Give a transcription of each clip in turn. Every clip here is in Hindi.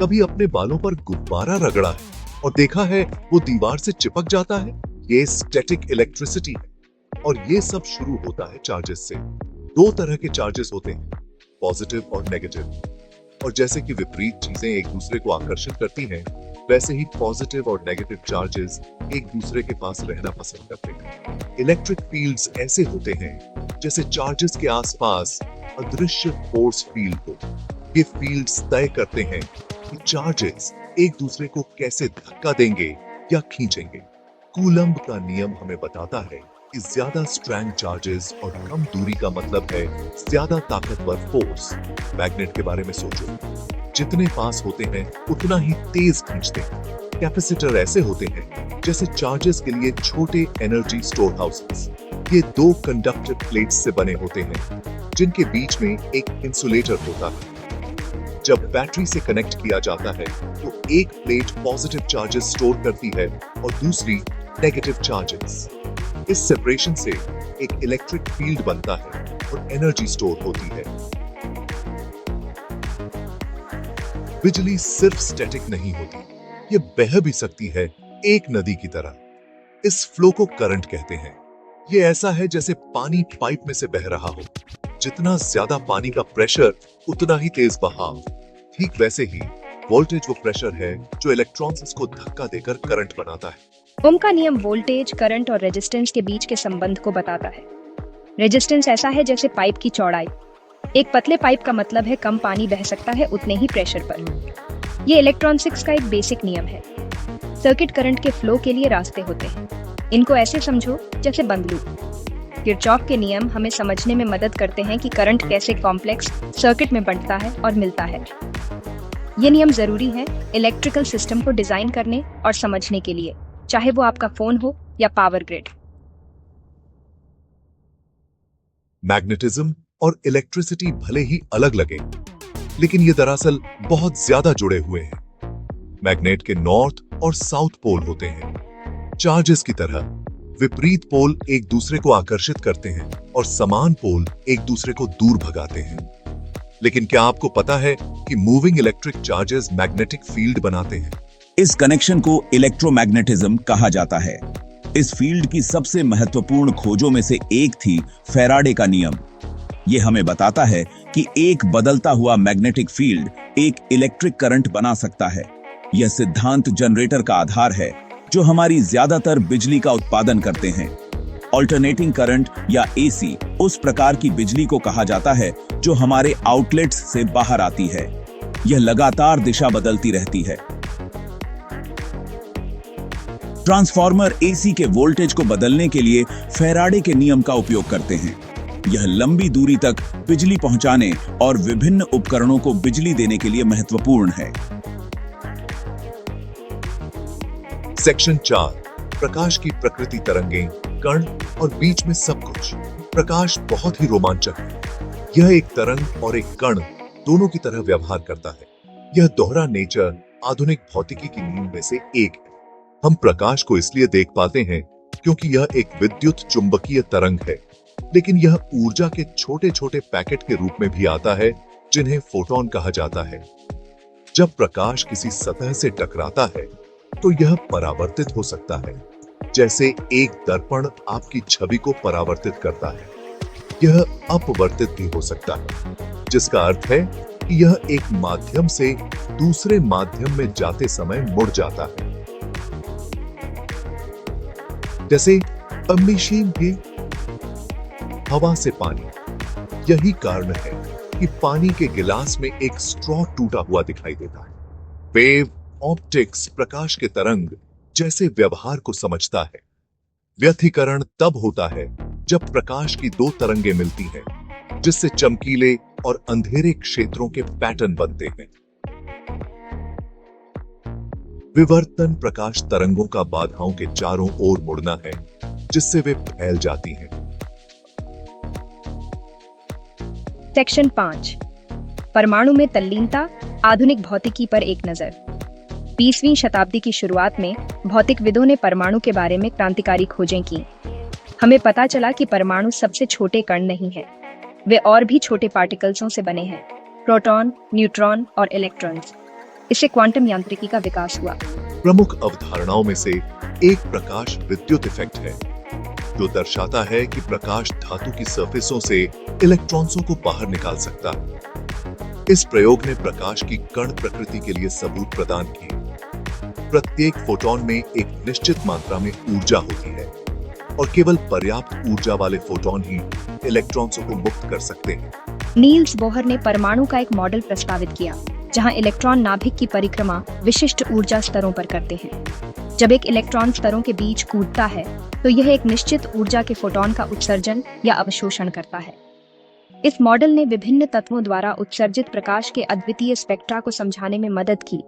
कभी अपने बालों पर गुब्बारा रगड़ा है और देखा है वो दीवार से चिपक जाता है? ये स्टैटिक इलेक्ट्रिसिटी है और ये सब शुरू होता है चार्जेस से। दो तरह के चार्जेस होते हैं, पॉजिटिव और नेगेटिव। और जैसे कि विपरीत चीजें एक दूसरे को आकर्षित करती हैं, वैसे ही पॉजिटिव और नेगेटिव चार्जेस एक दूसरे के पास रहना पसंद करते हैं। इलेक्ट्रिक फील्ड्स ऐसे होते हैं जैसे चार्जेस के आसपास अदृश्य फोर्स फील्ड हो। ये फील्ड्स तय करते हैं कि चार्जेस एक दूसरे को कैसे धक्का देंगे या खींचेंगे। कूलम्ब का नियम हमें बताता है कि ज्यादा स्ट्रैंग चार्जेस और कम दूरी का मतलब है ज्यादा ताकतवर फोर्स। मैग्नेट के बारे में सोचो, जितने पास होते हैं उतना ही तेज खींचते हैं। कैपेसिटर ऐसे होते हैं जैसे चार्जेस के लिए छोटे एनर्जी स्टोर हाउसेस। ये दो कंडक्टर प्लेट्स से बने होते हैं जिनके बीच में एक इंसुलेटर होता है। जब बैटरी से कनेक्ट किया जाता है तो एक प्लेट पॉजिटिव चार्जेस स्टोर करती है और दूसरी नेगेटिव चार्जेस। इस सेपरेशन से एक इलेक्ट्रिक फील्ड बनता है और एनर्जी स्टोर होती है। बिजली सिर्फ स्टैटिक नहीं होती, ये बह भी सकती है एक नदी की तरह। इस फ्लो को करंट कहते हैं। ये ऐसा है जैसे पानी पाइप में से बह रहा हो। जितना ज्यादा पानी का प्रेशर उतना ही तेज बहाव। ठीक वैसे ही वोल्टेज वो प्रेशर है जो इलेक्ट्रॉन्स को धक्का देकर करंट बनाता है। ओम का नियम वोल्टेज, करंट और रेजिस्टेंस के बीच के संबंध को बताता है। रेजिस्टेंस ऐसा है जैसे पाइप की चौड़ाई। एक पतले पाइप का मतलब है कम पानी बह सकता है उतने ही प्रेशर पर। ये इलेक्ट्रॉनिक्स का एक बेसिक नियम है। सर्किट करंट के फ्लो के लिए रास्ते होते हैं। इनको ऐसे समझो जैसे बंद लूप। किरचॉफ के नियम हमें समझने में मदद करते हैं कि करंट कैसे कॉम्प्लेक्स सर्किट में बढ़ता है और मिलता है। ये नियम जरूरी है इलेक्ट्रिकल सिस्टम को डिजाइन करने और समझने के लिए, चाहे वो आपका फोन हो या पावर ग्रिड। मैग्नेटिज्म और इलेक्ट्रिसिटी भले ही अलग लगे, लेकिन ये दरअसल बहुत ज्यादा जुड़े हुए हैं। मैग्नेट के नॉर्थ और साउथ पोल होते हैं। चार्जेस की तरह विपरीत पोल एक दूसरे को आकर्षित करते हैं और समान पोल एक दूसरे को दूर भगाते हैं। लेकिन क्या आपको पता है कि moving electric charges magnetic field बनाते हैं? इस कनेक्शन को इलेक्ट्रोमैग्नेटिज्म कहा जाता है। इस फील्ड की सबसे महत्वपूर्ण खोजों में से एक थी फैराडे का नियम। यह हमें बताता है कि एक बदलता हुआ मैग्नेटिक फील्ड एक इलेक्ट्रिक करंट बना सकता है। यह सिद्धांत जनरेटर का आधार है जो हमारी ज्यादातर बिजली का उत्पादन करते हैं। ऑल्टरनेटिंग करंट या एसी उस प्रकार की बिजली को कहा जाता है जो हमारे आउटलेट्स से बाहर आती है। यह लगातार दिशा बदलती रहती है। ट्रांसफार्मर एसी के वोल्टेज को बदलने के लिए फैराडे के नियम का उपयोग करते हैं। यह लंबी दूरी तक बिजली पहुंचाने और विभिन्न उपकरणों को बिजली देने के लिए महत्वपूर्ण है। सेक्शन 4, प्रकाश की प्रकृति, तरंगें, कण और बीच में सब कुछ। प्रकाश बहुत ही रोमांचक है। यह एक तरंग और एक कण दोनों की तरह व्यवहार करता है। यह दोहरा नेचर आधुनिक भौतिकी की नींव में से एक है। हम प्रकाश को इसलिए देख पाते हैं क्योंकि यह एक विद्युत चुंबकीय तरंग है, लेकिन यह ऊर्जा के छोटे छोटे पैकेट के रूप में भी आता है जिन्हें फोटोन कहा जाता है। जब प्रकाश किसी सतह से टकराता है तो यह परावर्तित हो सकता है, जैसे एक दर्पण आपकी छवि को परावर्तित करता है। यह अपवर्तित भी हो सकता है, जिसका अर्थ है कि यह एक माध्यम से दूसरे माध्यम में जाते समय मुड़ जाता है। जैसे मशीन के हवा से पानी। यही कारण है कि पानी के गिलास में एक स्ट्रॉ टूटा हुआ दिखाई देता है। वेव ऑप्टिक्स प्रकाश के तरंग जैसे व्यवहार को समझता है। व्यतिकरण तब होता है जब प्रकाश की दो तरंगें मिलती हैं, जिससे चमकीले और अंधेरे क्षेत्रों के पैटर्न बनते हैं। विवर्तन प्रकाश तरंगों का बाधाओं के चारों ओर मुड़ना है, जिससे वे फैल जाती हैं। सेक्शन 5, परमाणु में तल्लीनता, आधुनिक भौतिकी पर एक नजर। 20वीं शताब्दी की शुरुआत में भौतिकविदों ने परमाणु के बारे में क्रांतिकारी खोजें की। हमें पता चला कि परमाणु सबसे छोटे कण नहीं है, वे और भी छोटे पार्टिकल्सों से बने हैं, प्रोटॉन, न्यूट्रॉन और इलेक्ट्रॉन्स। इससे क्वांटम यांत्रिकी का विकास हुआ। प्रमुख अवधारणाओं में से एक प्रकाश विद्युत इफेक्ट है, जो दर्शाता है कि प्रकाश धातु की सरफेसों से इलेक्ट्रॉन्सों को बाहर निकाल सकता है। इस प्रयोग ने प्रकाश की कण प्रकृति के लिए सबूत प्रदान किए। प्रत्येक फोटॉन में एक निश्चित मात्रा में ऊर्जा होती है और केवल पर्याप्त ऊर्जा वाले फोटॉन ही इलेक्ट्रॉन्सों को मुक्त कर सकते हैं। नील्स बोहर ने परमाणु का एक मॉडल प्रस्तावित किया, जहां इलेक्ट्रॉन नाभिक की परिक्रमा विशिष्ट ऊर्जा स्तरों पर करते हैं। जब एक इलेक्ट्रॉन स्तरों के बीच कूदता है, तो यह एक निश्चित ऊर्जा के फोटॉन का उत्सर्जन या अवशोषण करता है। इस मॉडल ने विभिन्न तत्वों द्वारा उत्सर्जित प्रकाश के अद्वितीय स्पेक्ट्रा को समझाने में मदद की।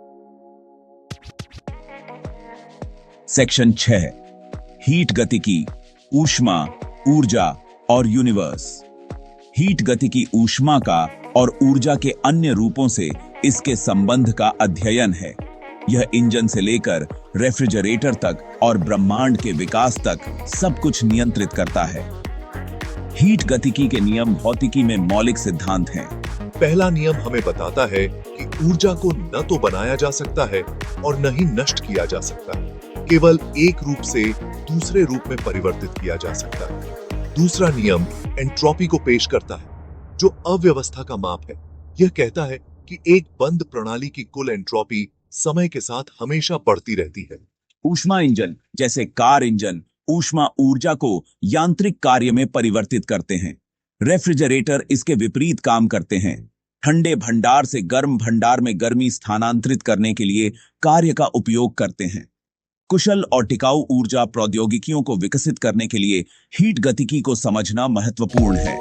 सेक्शन 6 हीट गतिकी, ऊष्मा, ऊर्जा और यूनिवर्स। हीट गतिकी ऊष्मा का और ऊर्जा के अन्य रूपों से इसके संबंध का अध्ययन है। यह इंजन से लेकर रेफ्रिजरेटर तक और ब्रह्मांड के विकास तक सब कुछ नियंत्रित करता है। हीट गतिकी के नियम भौतिकी में मौलिक सिद्धांत हैं। पहला नियम हमें बताता है कि ऊर्जा को न तो बनाया जा सकता है और न ही नष्ट किया जा सकता है, केवल एक रूप से दूसरे रूप में परिवर्तित किया जा सकता है। दूसरा नियम एंट्रोपी को पेश करता है, जो अव्यवस्था का माप है। यह कहता है कि एक बंद प्रणाली की कुल एंट्रोपी समय के साथ हमेशा बढ़ती रहती है। ऊष्मा इंजन जैसे कार इंजन ऊष्मा ऊर्जा को यांत्रिक कार्य में परिवर्तित करते हैं। रेफ्रिजरेटर इसके विपरीत काम करते हैं। ठंडे भंडार से गर्म भंडार में गर्मी स्थानांतरित करने के लिए कार्य का उपयोग करते हैं। कुशल और टिकाऊ ऊर्जा प्रौद्योगिकियों को विकसित करने के लिए हीट गतिकी को समझना महत्वपूर्ण है।